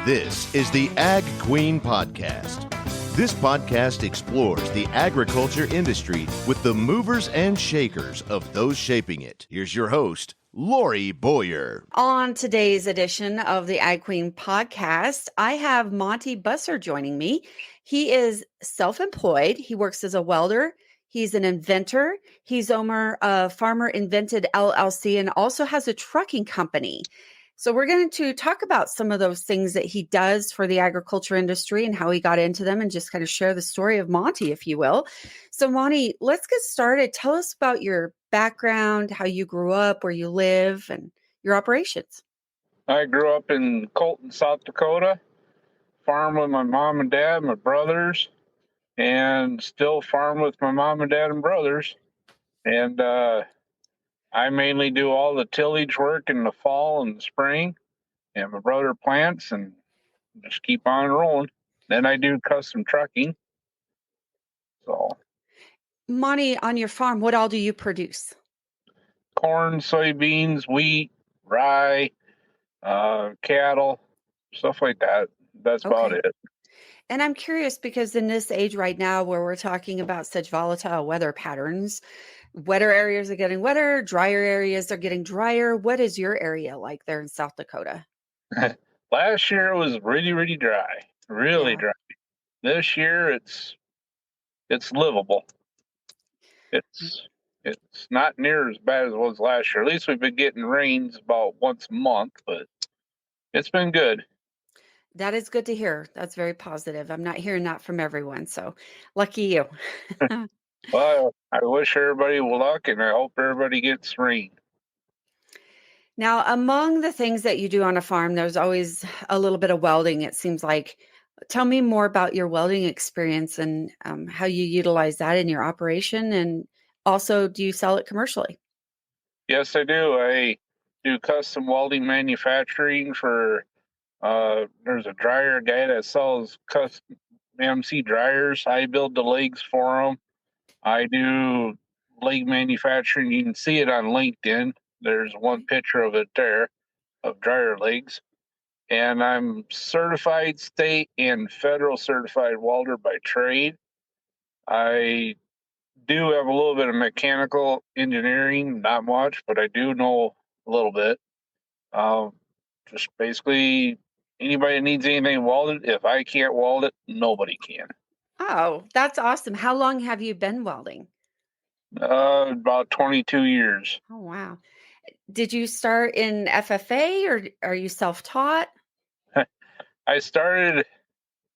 This is the Ag Queen Podcast. This podcast explores the agriculture industry with the movers and shakers of those shaping it. Here's your host, Lori Boyer. On today's edition of the Ag Queen Podcast, I have Monte Busser joining me. He is self-employed. He works as a welder. He's an inventor. He's owner of Farmer Invented LLC and also has a trucking company. So we're going to talk about some of those things that he does for the agriculture industry and how he got into them and just kind of share the story of Monte, if you will. So Monte, let's get started. Tell us about your background, how you grew up, where you live, and your operations. I grew up in Colton, South Dakota, farm with my mom and dad, my brothers, and still farm with my mom and dad and brothers. And I mainly do all the tillage work in the fall and the spring, and my brother plants and just keep on rolling. Then I do custom trucking. So Monte, on your farm, what all do you produce? corn, soybeans, wheat, rye, cattle, stuff like that. That's about Okay. it. And I'm curious because in this age right now where we're talking about such volatile weather patterns, wetter areas are getting wetter, drier areas are getting drier. What is your area like there in South Dakota? Last year was really dry, really Yeah. dry. This year it's livable. It's not near as bad as it was last year. At least we've been getting rains about once a month, but it's been good. That is good to hear. That's very positive. I'm not hearing that from everyone, so lucky you. Well, I wish everybody luck, and I hope everybody gets rain. Now, among the things that you do on a farm, there's always a little bit of welding, it seems like. Tell me more about your welding experience and how you utilize that in your operation. And also, do you sell it commercially? Yes, I do. I do custom welding manufacturing for. There's a dryer guy that sells custom MC dryers. I build the legs for them. I do leg manufacturing. You can see it on LinkedIn. There's one picture of it there of dryer legs. And I'm certified state and federal certified welder by trade. I do have a little bit of mechanical engineering, not much, but I do know a little bit. Just basically anybody that needs anything welded, if I can't weld it, nobody can. Oh, that's awesome. How long have you been welding? About 22 years. Oh, wow. Did you start in FFA or are you self-taught? I started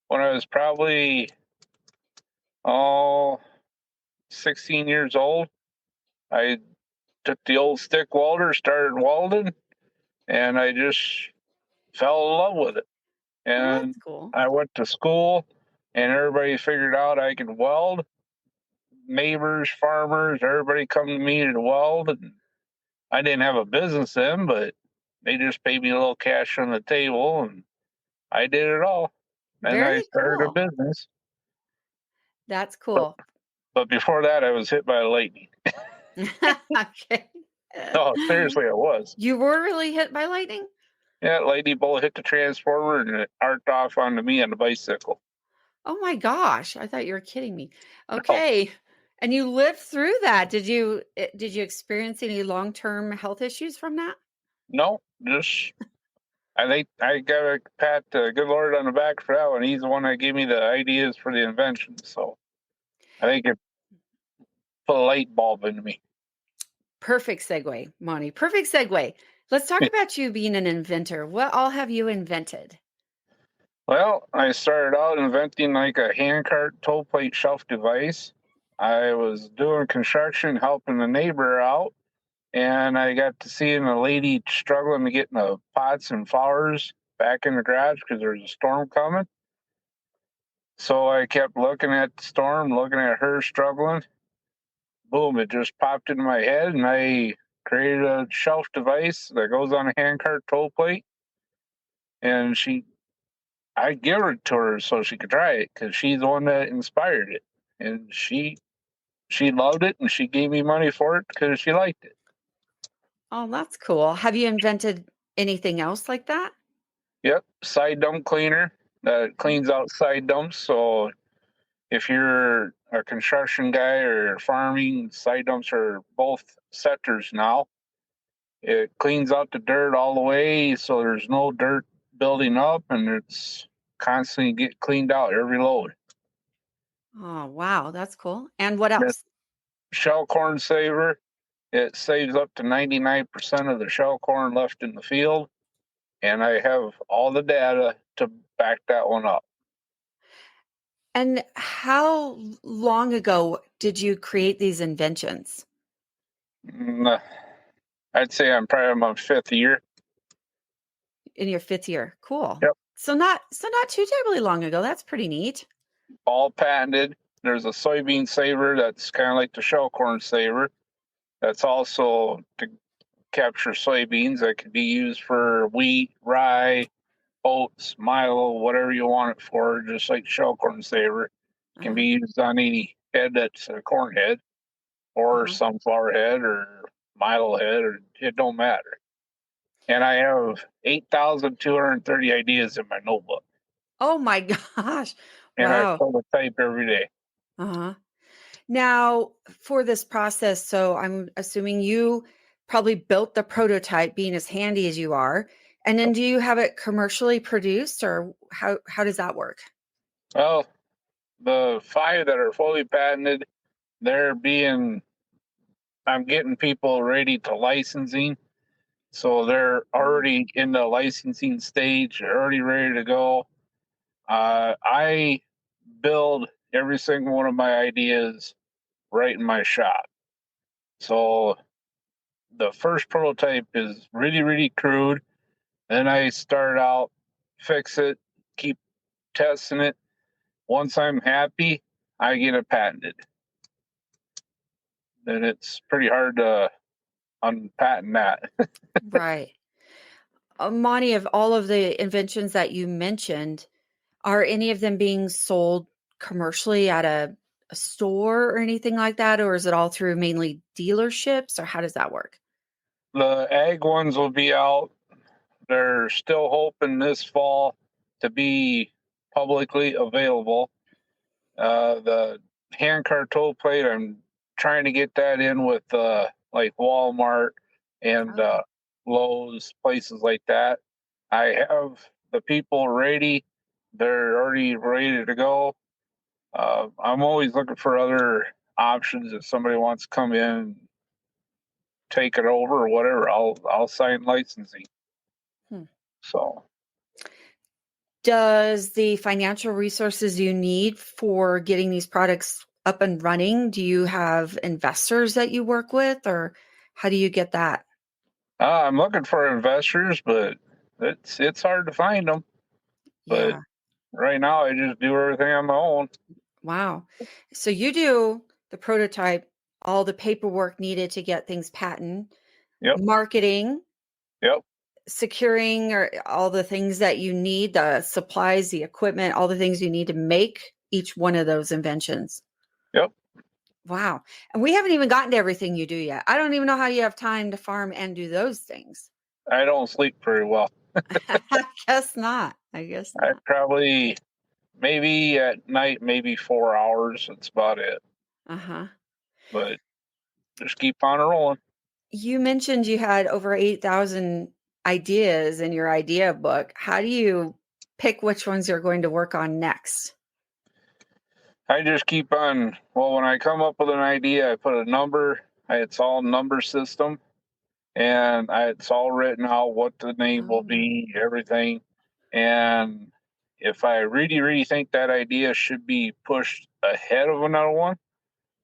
when I was probably 16 years old. I took the old stick welder, started welding, and I just fell in love with it. Well, And that's cool. I went to school, and everybody figured out I could weld. Neighbors, farmers, everybody come to me to weld. And I didn't have a business then, but they just paid me a little cash on the table, and I did it all. And I Very started a cool. business. That's But, cool. but before that, I was hit by lightning. Okay. No, seriously, I was. You were really hit by lightning? Yeah, lightning bolt hit the transformer and it arced off onto me on the bicycle. Oh my gosh, I thought you were kidding me. No, Okay. And you lived through that. Did you experience any long-term health issues from that? no, just I think I got to pat the good Lord on the back for that one. He's the one that gave me the ideas for the inventions. So I think it put a light bulb into me. Perfect segue, Monty. Perfect segue. Let's talk about you being an inventor. What all have you invented? Well, I started out inventing like a handcart toe plate shelf device. I was doing construction, helping the neighbor out, and I got to seeing a lady struggling to get the pots and flowers back in the garage because there was a storm coming. So I kept looking at the storm, looking at her struggling. Boom, it just popped into my head, and I created a shelf device that goes on a handcart toe plate. And I give it to her so she could try it because she's the one that inspired it. And she loved it, and she gave me money for it because she liked it. Oh, that's cool. Have you invented anything else like that? Yep, side dump cleaner that cleans out side dumps. So if you're a construction guy or farming, side dumps are both sectors now. It cleans out the dirt all the way, so there's no dirt building up, and it's constantly get cleaned out every load. Oh, wow, that's cool. And what The else? shell corn saver, it saves up to 99% of the shell corn left in the field, and I have all the data to back that one up. And how long ago did you create these inventions? Mm, I'd say I'm probably in my fifth year. In your 5th year. Cool. Yep, So not too terribly long ago. That's pretty neat. all patented. There's a soybean saver that's kind of like the shell corn saver. That's also to capture soybeans that can be used for wheat, rye, oats, milo, whatever you want it for, just like shell corn saver. Can be Uh-huh. used on any head that's a corn head or Uh-huh. sunflower head or milo head, or it don't matter. And I have 8,230 ideas in my notebook, Oh my gosh. and I Wow. prototype every day. Uh-huh. Now, for this process, so I'm assuming you probably built the prototype being as handy as you are. And then do you have it commercially produced or how does that work? Well, the 5 that are fully patented, they're being, I'm getting people ready to licensing. So they're Oh, already in the licensing stage, they're already ready to go. I build every single one of my ideas right in my shop. So the first prototype is really, really crude. Then I start out, fix it, keep testing it. Once I'm happy, I get it patented. And it's pretty hard to unpatent that. right. Monty, of all of the inventions that you mentioned, are any of them being sold commercially at a store or anything like that? Or is it all through mainly dealerships or how does that work? The ag ones will be out. They're still hoping this fall to be publicly available. The handcart toll plate, I'm trying to get that in with like Walmart and Okay. Lowe's, places like that. I have the people ready. They're already ready to go. I'm always looking for other options. If somebody wants to come in and take it over or whatever, I'll sign licensing. Hmm. So Does the financial resources you need for getting these products up and running, do you have investors that you work with, or how do you get that? I'm looking for investors, but it's hard to find them. But Yeah. right now, I just do everything on my own. Wow. So you do the prototype, all the paperwork needed to get things patent, Yep, marketing, yep, securing or all the things that you need, the supplies, the equipment, all the things you need to make each one of those inventions. yep. Wow. And we haven't even gotten to everything you do yet. I don't even know how you have time to farm and do those things. I don't sleep very well. I guess not. I guess I not. probably maybe at night, maybe 4 hours. That's about it. Uh-huh. But just keep on rolling. You mentioned you had over 8,000 ideas in your idea book. How do you pick which ones you're going to work on next? I just keep on. Well, when I come up with an idea, I put a number. It's all number system, and it's all written out what the name will Oh, be, everything. And if I really, really think that idea should be pushed ahead of another one,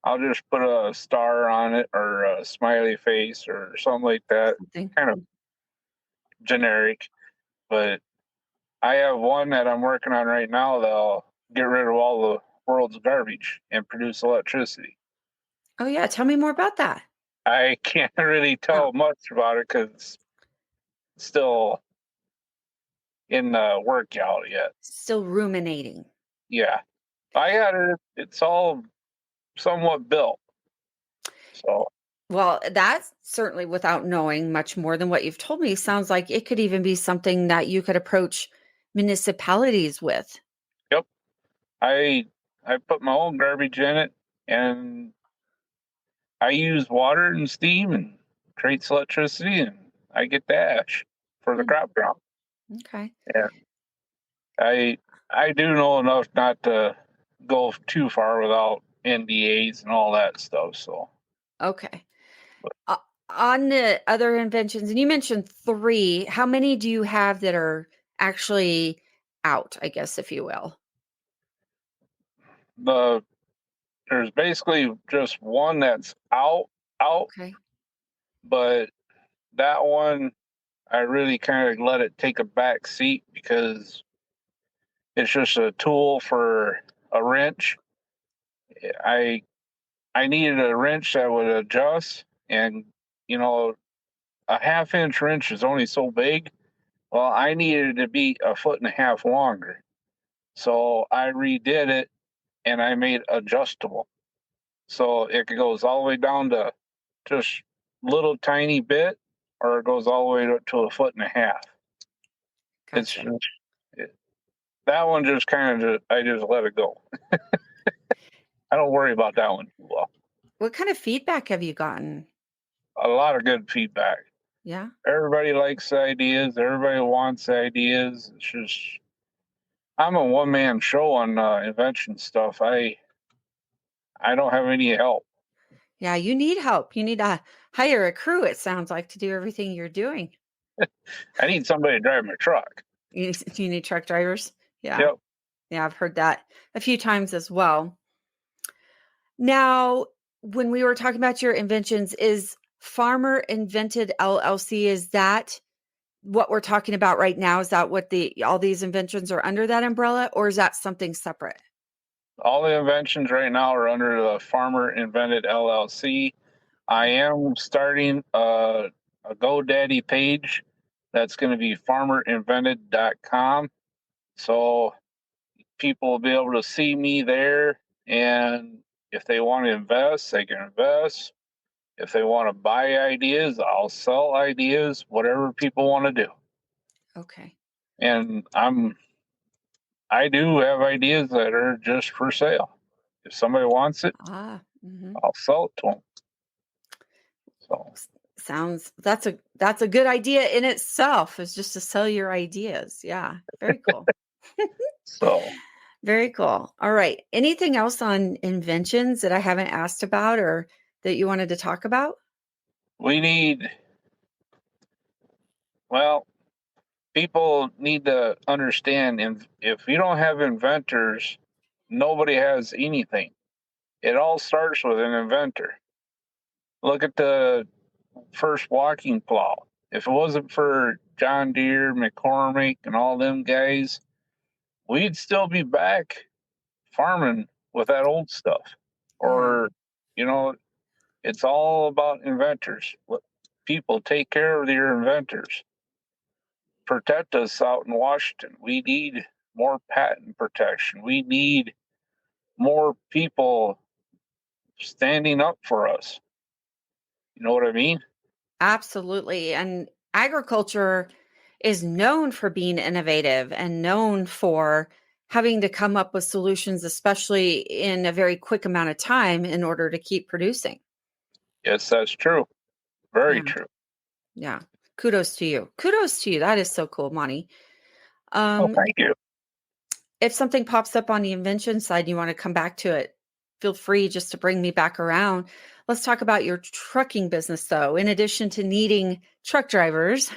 I'll just put a star on it or a smiley face or something like that, something. kind of generic. But I have one that I'm working on right now that'll get rid of all the world's garbage and produce electricity. Oh, yeah. Tell me more about that. I can't really Oh, tell much about it because it's still in the work out yet. still ruminating. Yeah, I got it. It's all somewhat built. So Well, that's certainly without knowing much more than what you've told me. Sounds like it could even be something that you could approach municipalities with. Yep. I put my own garbage in it, and I use water and steam and creates electricity, and I get the ash for the Hmm, crop ground. okay. And I I do know enough not to go too far without NDAs and all that stuff. So Okay. Uh, on the other inventions, and you mentioned 3, how many do you have that are actually out, I guess, if you will? the there's basically just one that's out, Okay. but that one I really kind of let it take a back seat because it's just a tool for a wrench. I I needed a wrench that would adjust, and you know, a half-inch wrench is only so big. Well, I needed it to be a foot and a half longer, so I redid it and I made adjustable, so it goes all the way down to just little tiny bit, or it goes all the way to a foot and a half. It's Gotcha. just that one just kind of I just let it go. I don't worry about that one too well. What kind of feedback have you gotten? A lot of good feedback. Yeah. Everybody likes ideas. Everybody wants ideas. It's just I'm a one man show on invention stuff. I don't have any help. Yeah, you need help. You need to hire a crew, it sounds like, to do everything you're doing. I need somebody to drive my truck. You need truck drivers? Yeah. Yep. Yeah, I've heard that a few times as well. Now, when we were talking about your inventions, is Farmer Invented LLC, is that what we're talking about right now? Is that what all these inventions are under that umbrella, or is that something separate? All the inventions right now are under the Farmer Invented LLC. I Okay. am starting a GoDaddy page that's going to be farmerinvented.com. So people will be able to see me there. And if they want to invest, they can invest. If they want to buy ideas, I'll sell ideas, whatever people want to do. Okay. And I do have ideas that are just for sale. If somebody wants it, Ah, mhm. I'll sell it to them. So, Sounds that's a good idea in itself, is just to sell your ideas. Yeah. Very cool. so Very cool. All right. Anything else on inventions that I haven't asked about or that you wanted to talk about? we need, well, people need to understand if you don't have inventors, nobody has anything. It all starts with an inventor. Look at the first walking plow. If it wasn't for John Deere, McCormick, and all them guys, we'd still be back farming with that old stuff. Yeah. Or, you know, it's all about inventors. People take care of your inventors. Protect us out in Washington. We need more patent protection. We need more people standing up for us. You know what I mean? Absolutely. And agriculture is known for being innovative and known for having to come up with solutions, especially in a very quick amount of time in order to keep producing. Yes, that's true. Very Yeah. true. Yeah. Kudos to you. Kudos to you. That is so cool, Monty. Oh, Um, thank you. if something pops up on the invention side and you want to come back to it, feel free just to bring me back around. Let's talk about your trucking business, though. In addition to needing truck drivers,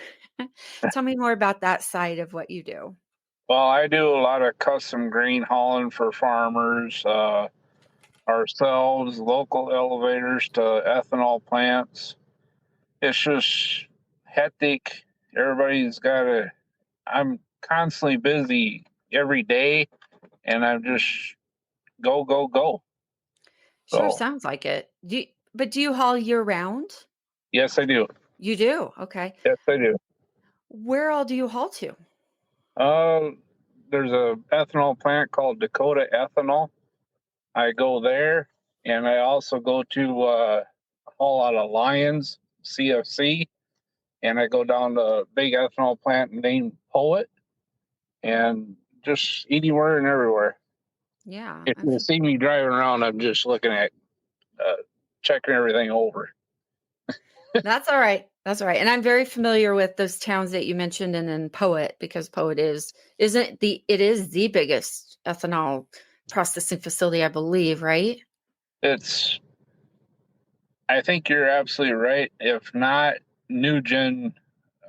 tell me more about that side of what you do. Well, I do a lot of custom grain hauling for farmers, ourselves, local elevators to ethanol plants. It's just hectic. Everybody's got to, I'm constantly busy every day, and I'm just go, go, go. Sure, So, sounds like it. But do you haul year round? yes, I do. You do. Okay. Yes, I do. Where all do you haul to? Uh, there's a ethanol plant called Dakota Ethanol. I go there, and I also go to haul out of Lyons, CFC, and I go down to a big ethanol plant named Poet, and just anywhere and everywhere. Yeah. If you see me driving around, I'm just looking at, checking everything over. That's all right. That's all right. And I'm very familiar with those towns that you mentioned and then Poet, because Poet isn't it is the biggest ethanol processing facility, I believe, right? I think you're absolutely right. If not, Nugent,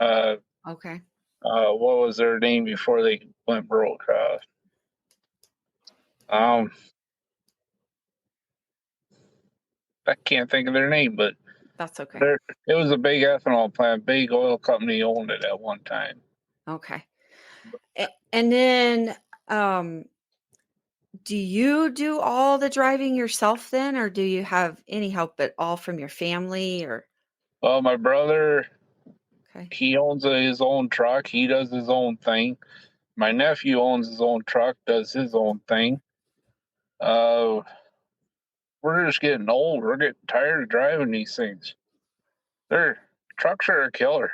Okay. what was their name before they went broke? I can't think of their name, but That's okay. it was a big ethanol plant, big oil company owned it at one time. Okay. And then do you do all the driving yourself then, or do you have any help at all from your family or? Well, my brother, Okay. he owns his own truck. He does his own thing. My nephew owns his own truck, does his own thing. We're just getting old. We're getting tired of driving these things. Trucks are a killer.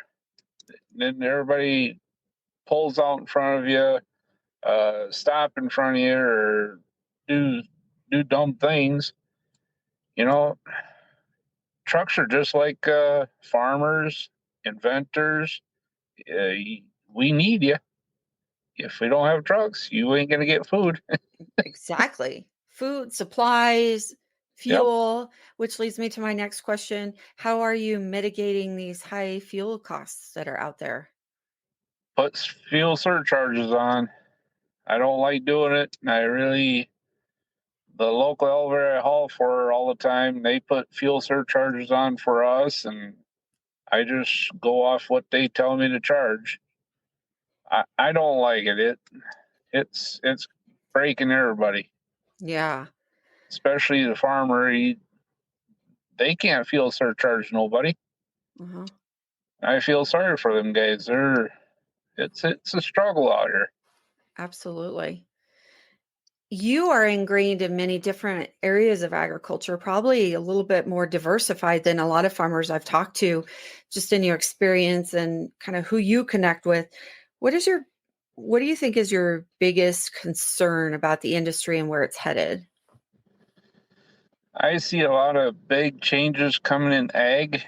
Then everybody pulls out in front of you, stop in front of you, or do dumb things. You know, trucks are just like farmers, inventors. We need you. If we don't have trucks, you ain't gonna get food. Exactly. Food, supplies, Yep. fuel, which leads me to my next question. How are you mitigating these high fuel costs that are out there? Puts fuel surcharges on. I don't like doing it. The local elevator I haul for all the time, they put fuel surcharges on for us, and I just go off what they tell me to charge. I don't like it. It's breaking everybody, Yeah. especially the farmer. They can't fuel surcharge nobody. Uh-huh. I feel sorry for them guys. It's a struggle out here. Absolutely. You are ingrained in many different areas of agriculture, probably a little bit more diversified than a lot of farmers I've talked to, just in your experience and kind of who you connect with. What is your what do you think is your biggest concern about the industry and where it's headed? I see a lot of big changes coming in ag.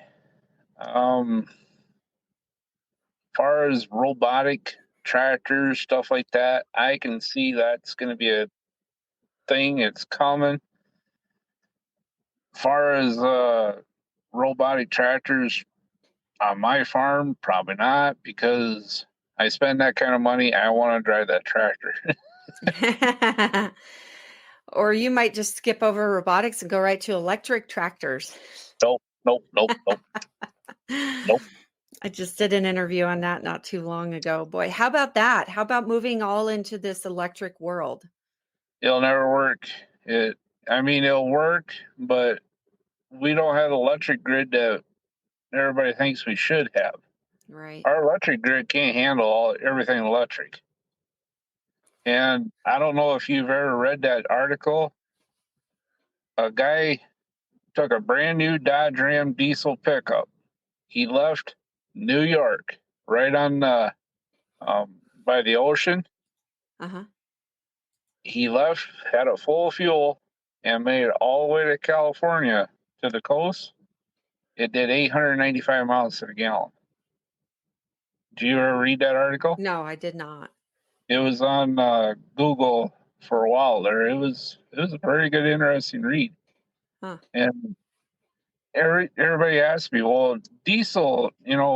Far as robotic tractors, stuff like that, I can see that's going to be a thing. It's coming. Far as robotic tractors on my farm, probably not, because I spend that kind of money. I want to drive that tractor. Or you might just skip over robotics and go right to electric tractors. Nope, nope, nope, nope, nope. I just did an interview on that not too long ago. Boy, how about that? How about moving all into this electric world? It'll never work. It'll work, but we don't have the electric grid that everybody thinks we should have. Right. Our electric grid can't handle everything electric. And I don't know if you've ever read that article. A guy took a brand new Dodge Ram diesel pickup. He left New York, right on by the ocean. Uh-huh. He left, had it full of fuel, and made it all the way to California to the coast. It did 895 miles to the gallon. Did you ever read that article? No, I did not. It was on Google for a while there. It was a very good, interesting read. Huh. And everybody asks me, well, diesel,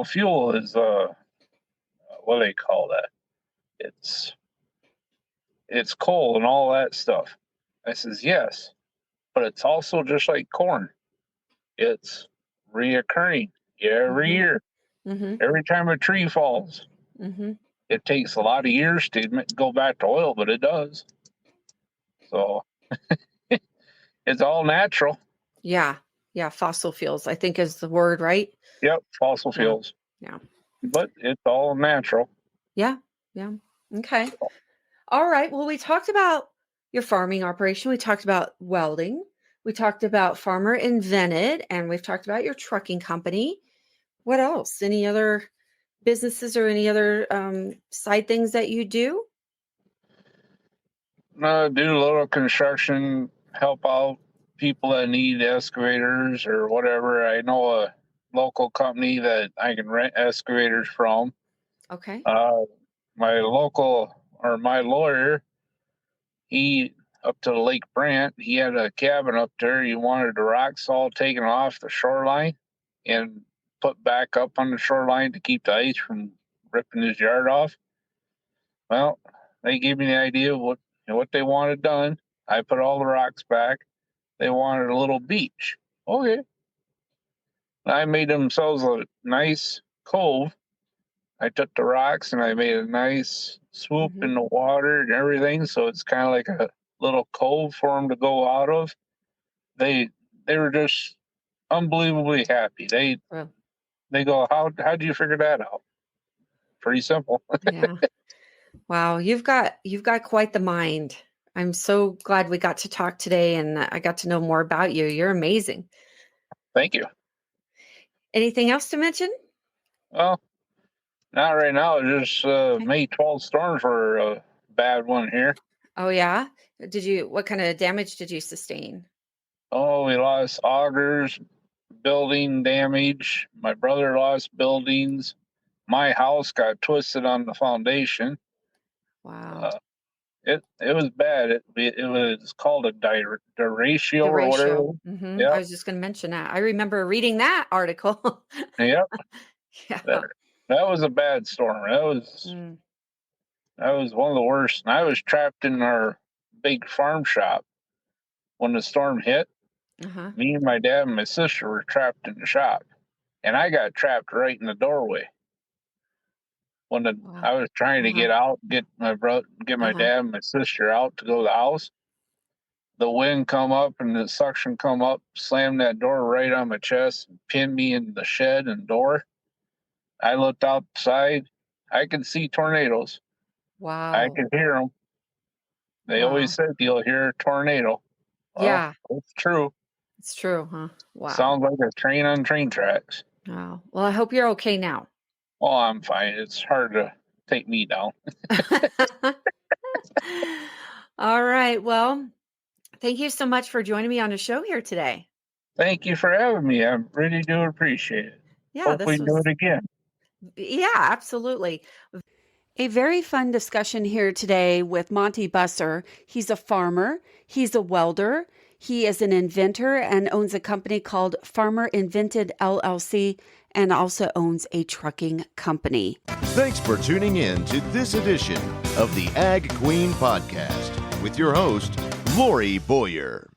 fuel is what do they call that? It's coal and all that stuff. I says yes, but it's also just like corn. It's reoccurring every Mm-hmm. year. Mm-hmm. Every time a tree falls, Mm-hmm. it takes a lot of years to go back to oil, but it does. So it's all natural. Yeah. Yeah. Fossil fuels, I think is the word, right? Yep, fossil Yeah. fuels, Yeah. but it's all natural. Yeah. Yeah. Okay. All right. Well, we talked about your farming operation. We talked about welding. We talked about Farmer Invented, and we've talked about your trucking company. What else? Any other businesses or any other side things that you do? Do a little construction, help out people that need excavators or whatever. I know a local company that I can rent excavators from. Okay. My lawyer, he up to Lake Brant, he had a cabin up there. He wanted the rocks all taken off the shoreline and put back up on the shoreline to keep the ice from ripping his yard off. Well, they gave me the idea of what they wanted done. I put all the rocks back. They wanted a little beach. Okay. I made themselves a nice cove. I took the rocks and I made a nice swoop in the water and everything. So it's kind of like a little cove for them to go out of. They were just unbelievably happy. They go, how do you figure that out? Pretty simple. Yeah. Wow, you've got quite the mind. I'm so glad we got to talk today and I got to know more about you. You're amazing. Thank you. Anything else to mention? Well, not right now. Just Okay. May 12th storms were a bad one here. Oh yeah. What kind of damage did you sustain? Oh, we lost augers, building damage. My brother lost buildings. My house got twisted on the foundation. Wow. It was bad. It was called a derecho The or whatever. ratio. I Yep. was just going to mention that. I remember reading that article. Yep. Yeah. That was a bad storm. Mm. That was one of the worst. And I was trapped in our big farm shop when the storm hit. Uh-huh. Me and my dad and my sister were trapped in the shop, and I got trapped right in the doorway. When I was trying to get out, get my dad and my sister out to go to the house, the wind come up and the suction come up, slammed that door right on my chest, and pinned me in the shed and door. I looked outside. I could see tornadoes. Wow. I could hear them. They always said you'll hear a tornado. Well, Yeah. it's true. It's true, huh? Wow. Sounds like a train on train tracks. Oh. Well, I hope you're okay now. Well, I'm fine. It's hard to take me down. All right. Well, thank you so much for joining me on the show here today. Thank you for having me. I really do appreciate it. Yeah, Hope we do it again. Yeah, absolutely. A very fun discussion here today with Monte Busser. He's a farmer. He's a welder. He is an inventor and owns a company called Farmer Invented LLC and also owns a trucking company. Thanks for tuning in to this edition of the Ag Queen Podcast with your host, Lori Boyer.